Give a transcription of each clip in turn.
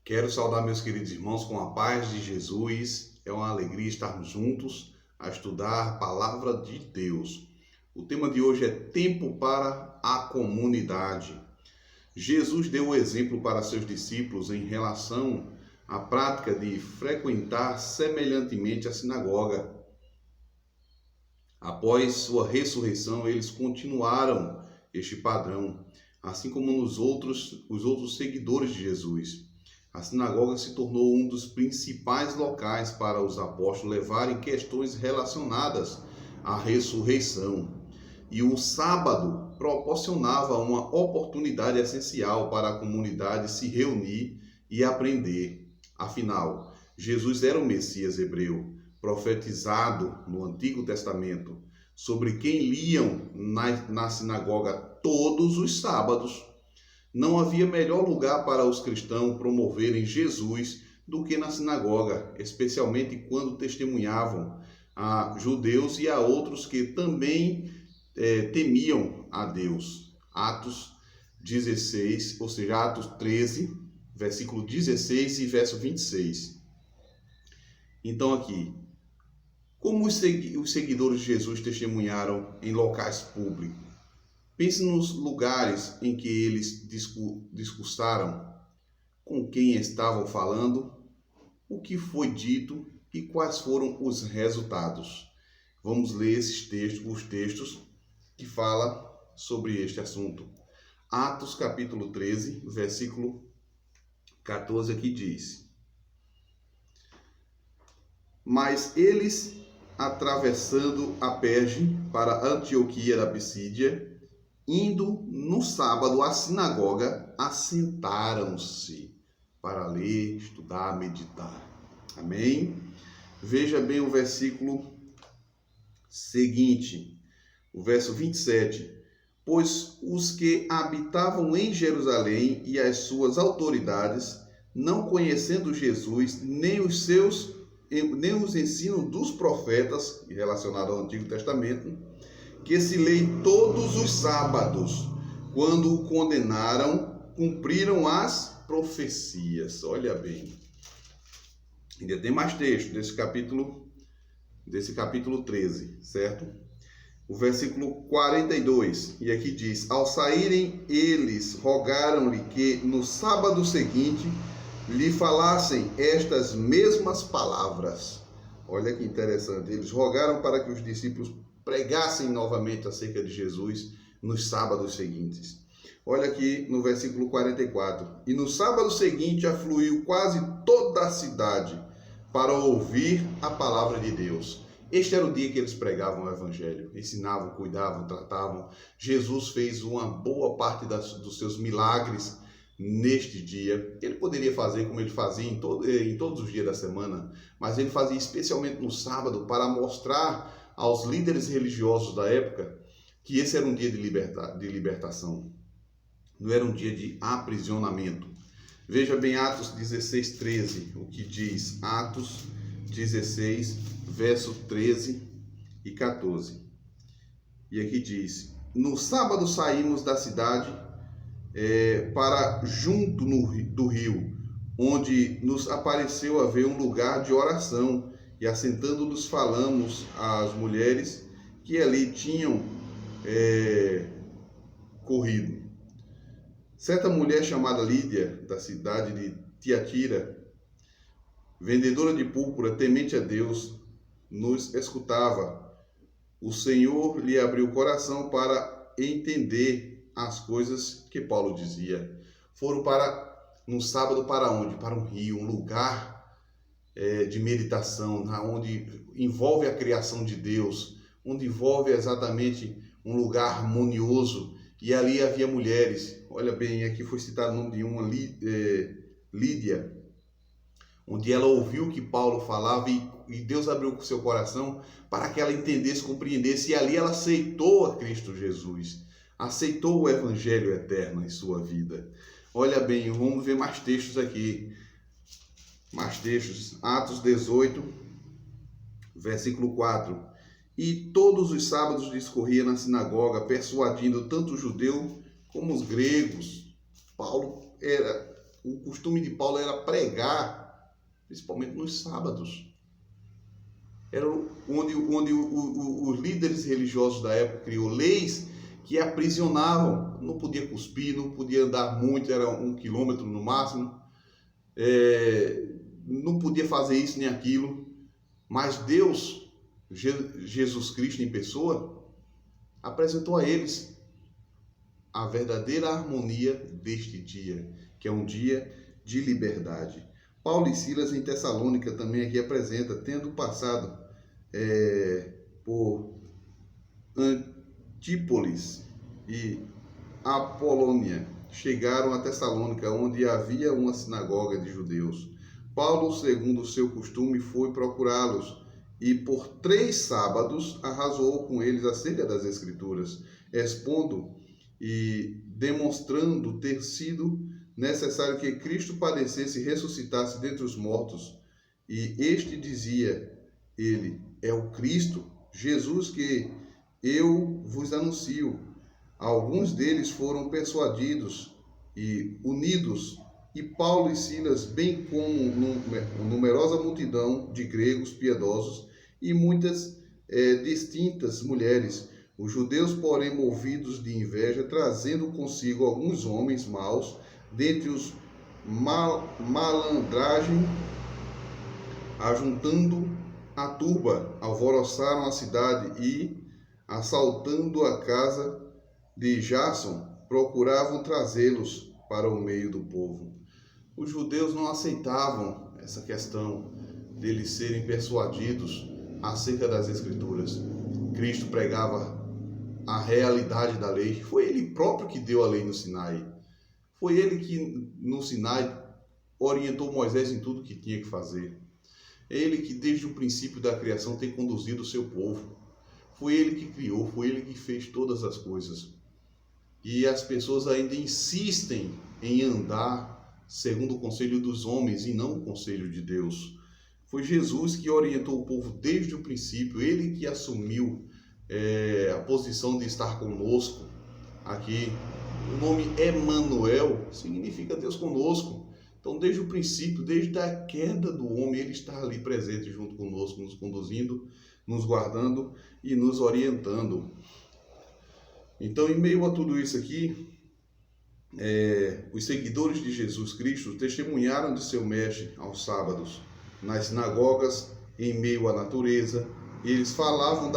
Quero saudar meus queridos irmãos com a paz de Jesus. É uma alegria estarmos juntos a estudar a palavra de Deus. O tema de hoje é tempo para a comunidade. Jesus deu o exemplo para seus discípulos em relação à prática de frequentar semelhantemente a sinagoga. Após sua ressurreição, eles continuaram este padrão, assim como os outros seguidores de Jesus. A sinagoga se tornou um dos principais locais para os apóstolos levarem questões relacionadas à ressurreição. E o sábado proporcionava uma oportunidade essencial para a comunidade se reunir e aprender. Afinal, Jesus era o Messias hebreu, profetizado no Antigo Testamento, sobre quem liam na sinagoga todos os sábados. Não havia melhor lugar para os cristãos promoverem Jesus do que na sinagoga, especialmente quando testemunhavam a judeus e a outros que também temiam a Deus. Atos 16, ou seja, Atos 13, versículo 16 e verso 26. Então aqui, como os seguidores de Jesus testemunharam em locais públicos? Pense nos lugares em que eles discursaram, com quem estavam falando, o que foi dito e quais foram os resultados. Vamos ler os textos que falam sobre este assunto. Atos capítulo 13, versículo 14 aqui diz: Mas eles, atravessando a Perge para Antioquia da Pisídia, indo no sábado à sinagoga, assentaram-se para ler, estudar, meditar. Amém? Veja bem o versículo seguinte, o verso 27. Pois os que habitavam em Jerusalém e as suas autoridades, não conhecendo Jesus, nem os ensinos dos profetas, relacionados ao Antigo Testamento, que se lê todos os sábados, quando o condenaram, cumpriram as profecias. Olha bem. Ainda tem mais texto desse capítulo 13, certo? O versículo 42, e aqui diz: Ao saírem eles, rogaram-lhe que no sábado seguinte lhe falassem estas mesmas palavras. Olha que interessante. Eles rogaram para que os discípulos pregassem novamente acerca de Jesus nos sábados seguintes. Olha aqui no versículo 44. E no sábado seguinte afluiu quase toda a cidade para ouvir a palavra de Deus. Este era o dia que eles pregavam o evangelho, ensinavam, cuidavam, tratavam. Jesus fez uma boa parte dos seus milagres neste dia. Ele poderia fazer como ele fazia em todos os dias da semana, mas ele fazia especialmente no sábado para mostrar aos líderes religiosos da época que esse era um dia de libertação, não era um dia de aprisionamento. Veja bem Atos 16, 13, o que diz Atos 16, verso 13 e 14. E aqui diz: No sábado saímos da cidade para junto do rio, onde nos apareceu haver um lugar de oração, e assentando-nos falamos às mulheres que ali tinham corrido. Certa mulher chamada Lídia, da cidade de Tiatira, vendedora de púrpura, temente a Deus, nos escutava. O Senhor lhe abriu o coração para entender as coisas que Paulo dizia. Foram no sábado para onde? Para um rio, um lugar de meditação, onde envolve a criação de Deus, onde envolve exatamente um lugar harmonioso, e ali havia mulheres. Olha bem, aqui foi citado o nome de uma, Lídia, onde ela ouviu o que Paulo falava e Deus abriu o seu coração para que ela entendesse, compreendesse, e ali ela aceitou a Cristo Jesus, aceitou o evangelho eterno em sua vida. Olha bem, vamos ver mais textos aqui. Mais textos. Atos 18, versículo 4. E todos os sábados discorria na sinagoga, persuadindo tanto os judeus como os gregos. Paulo era o costume de Paulo era pregar, principalmente nos sábados. Era onde os líderes religiosos da época criou leis que aprisionavam. Não podia cuspir, não podia andar muito, era 1 quilômetro no máximo. Não podia fazer isso nem aquilo. Mas Deus, Jesus Cristo em pessoa, apresentou a eles a verdadeira harmonia deste dia, que é um dia de liberdade. Paulo e Silas em Tessalônica também aqui apresenta, tendo passado por Antípolis e Apolônia, chegaram a Tessalônica, onde havia uma sinagoga de judeus. Paulo, segundo o seu costume, foi procurá-los e por 3 sábados arrazoou com eles acerca das Escrituras, expondo e demonstrando ter sido necessário que Cristo padecesse e ressuscitasse dentre os mortos. E este dizia, ele é o Cristo, Jesus que eu vos anuncio. Alguns deles foram persuadidos e unidos, e Paulo e Silas, bem como numerosa multidão de gregos piedosos e muitas distintas mulheres, os judeus, porém, movidos de inveja, trazendo consigo alguns homens maus, dentre os malandragem, ajuntando a turba, alvoroçaram a cidade e, assaltando a casa de Jason, procuravam trazê-los para o meio do povo. Os judeus não aceitavam essa questão deles serem persuadidos acerca das Escrituras. Cristo pregava a realidade da lei. Foi ele próprio que deu a lei no Sinai. Foi ele que no Sinai orientou Moisés em tudo que tinha que fazer. É ele que desde o princípio da criação tem conduzido o seu povo. Foi ele que criou, foi ele que fez todas as coisas. E as pessoas ainda insistem em andar segundo o conselho dos homens e não o conselho de Deus. Foi Jesus que orientou o povo desde o princípio, ele que assumiu a posição de estar conosco aqui. O nome Emanuel significa Deus conosco. Então, desde o princípio, desde a queda do homem, ele está ali presente junto conosco, nos conduzindo, nos guardando e nos orientando. Então, em meio a tudo isso aqui, os seguidores de Jesus Cristo testemunharam de seu mestre aos sábados, nas sinagogas, em meio à natureza. Eles falavam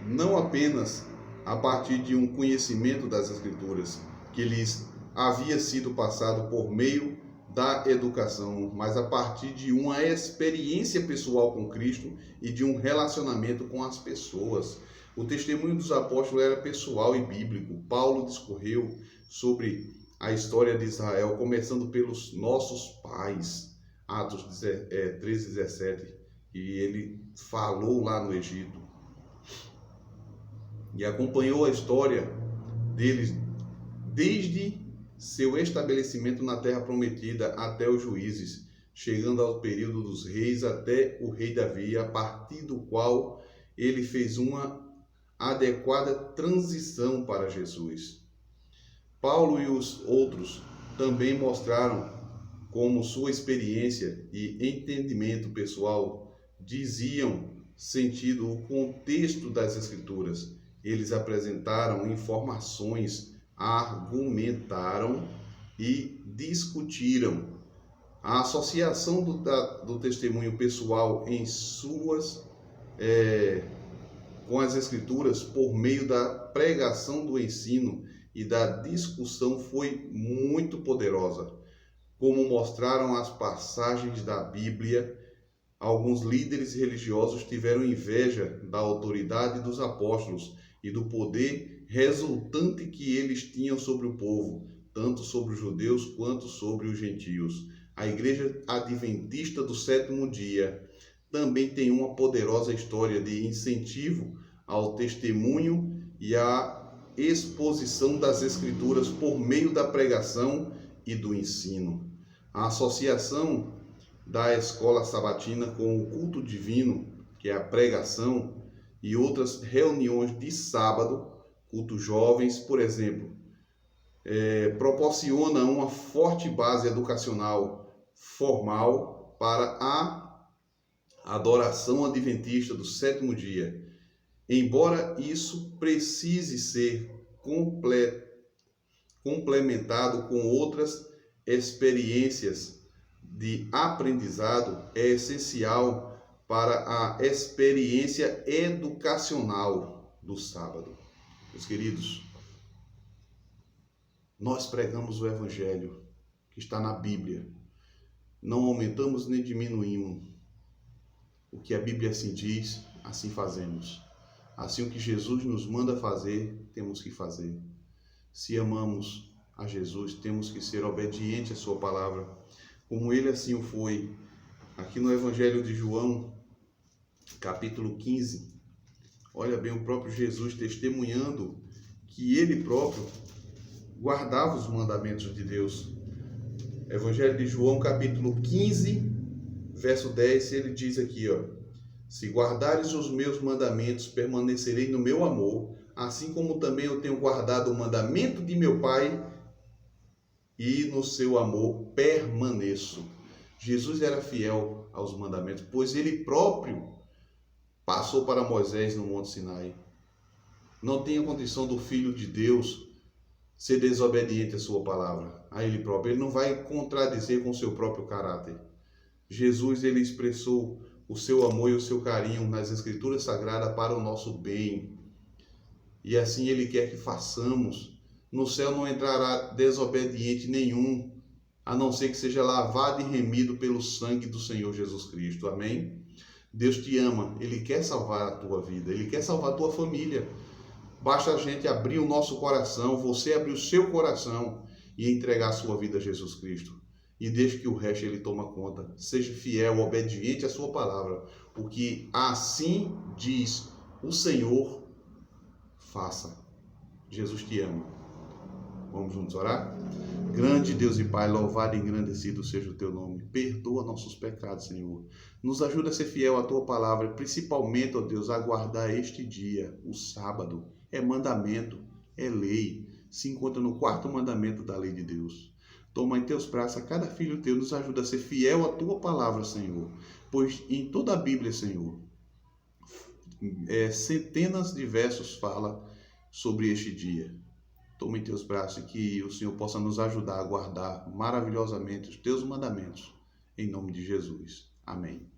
não apenas a partir de um conhecimento das Escrituras, que lhes havia sido passado por meio da educação, mas a partir de uma experiência pessoal com Cristo e de um relacionamento com as pessoas. O testemunho dos apóstolos era pessoal e bíblico. Paulo discorreu sobre a história de Israel, começando pelos nossos pais, Atos 13:17, e ele falou lá no Egito. E acompanhou a história deles desde seu estabelecimento na terra prometida até os juízes, chegando ao período dos reis até o rei Davi, a partir do qual ele fez uma adequada transição para Jesus. Paulo e os outros também mostraram como sua experiência e entendimento pessoal diziam sentido o contexto das Escrituras. Eles apresentaram informações, argumentaram e discutiram. A associação do testemunho pessoal em com as Escrituras por meio da pregação do ensino e da discussão foi muito poderosa. Como mostraram as passagens da Bíblia, alguns líderes religiosos tiveram inveja da autoridade dos apóstolos e do poder resultante que eles tinham sobre o povo, tanto sobre os judeus quanto sobre os gentios. A Igreja Adventista do Sétimo Dia também tem uma poderosa história de incentivo ao testemunho e à exposição das Escrituras por meio da pregação e do ensino. A associação da escola sabatina com o culto divino, que é a pregação, e outras reuniões de sábado, cultos jovens, por exemplo, proporciona uma forte base educacional formal para a adoração adventista do sétimo dia. Embora isso precise ser complementado com outras experiências de aprendizado, é essencial para a experiência educacional do sábado. Meus queridos, nós pregamos o Evangelho que está na Bíblia. Não aumentamos nem diminuímos. O que a Bíblia assim diz, assim fazemos. Assim, o que Jesus nos manda fazer, temos que fazer. Se amamos a Jesus, temos que ser obedientes à sua palavra, como ele assim o foi. Aqui no Evangelho de João, capítulo 15, olha bem, o próprio Jesus testemunhando que ele próprio guardava os mandamentos de Deus. Evangelho de João, capítulo 15, verso 10, ele diz aqui, se guardares os meus mandamentos, permanecerei no meu amor, assim como também eu tenho guardado o mandamento de meu Pai, e no seu amor permaneço. Jesus era fiel aos mandamentos, pois ele próprio passou para Moisés no Monte Sinai. Não tem a condição do Filho de Deus ser desobediente à sua palavra, a ele próprio. Ele não vai contradizer com o seu próprio caráter. Jesus, ele expressou o seu amor e o seu carinho nas Escrituras Sagradas para o nosso bem. E assim ele quer que façamos. No céu não entrará desobediente nenhum, a não ser que seja lavado e remido pelo sangue do Senhor Jesus Cristo. Amém? Deus te ama, ele quer salvar a tua vida, ele quer salvar a tua família. Basta a gente abrir o nosso coração, você abrir o seu coração e entregar a sua vida a Jesus Cristo. E deixe que o resto ele toma conta. Seja fiel, obediente à sua palavra. O que assim diz o Senhor, faça. Jesus te ama. Vamos juntos orar? Grande Deus e Pai, louvado e engrandecido seja o teu nome. Perdoa nossos pecados, Senhor. Nos ajuda a ser fiel à tua palavra, principalmente, ó Deus, a guardar este dia, o sábado. É mandamento, é lei. Se encontra no quarto mandamento da lei de Deus. Toma em teus braços a cada filho teu, nos ajuda a ser fiel à tua palavra, Senhor. Pois em toda a Bíblia, Senhor, centenas de versos fala sobre este dia. Toma em teus braços e que o Senhor possa nos ajudar a guardar maravilhosamente os teus mandamentos. Em nome de Jesus. Amém.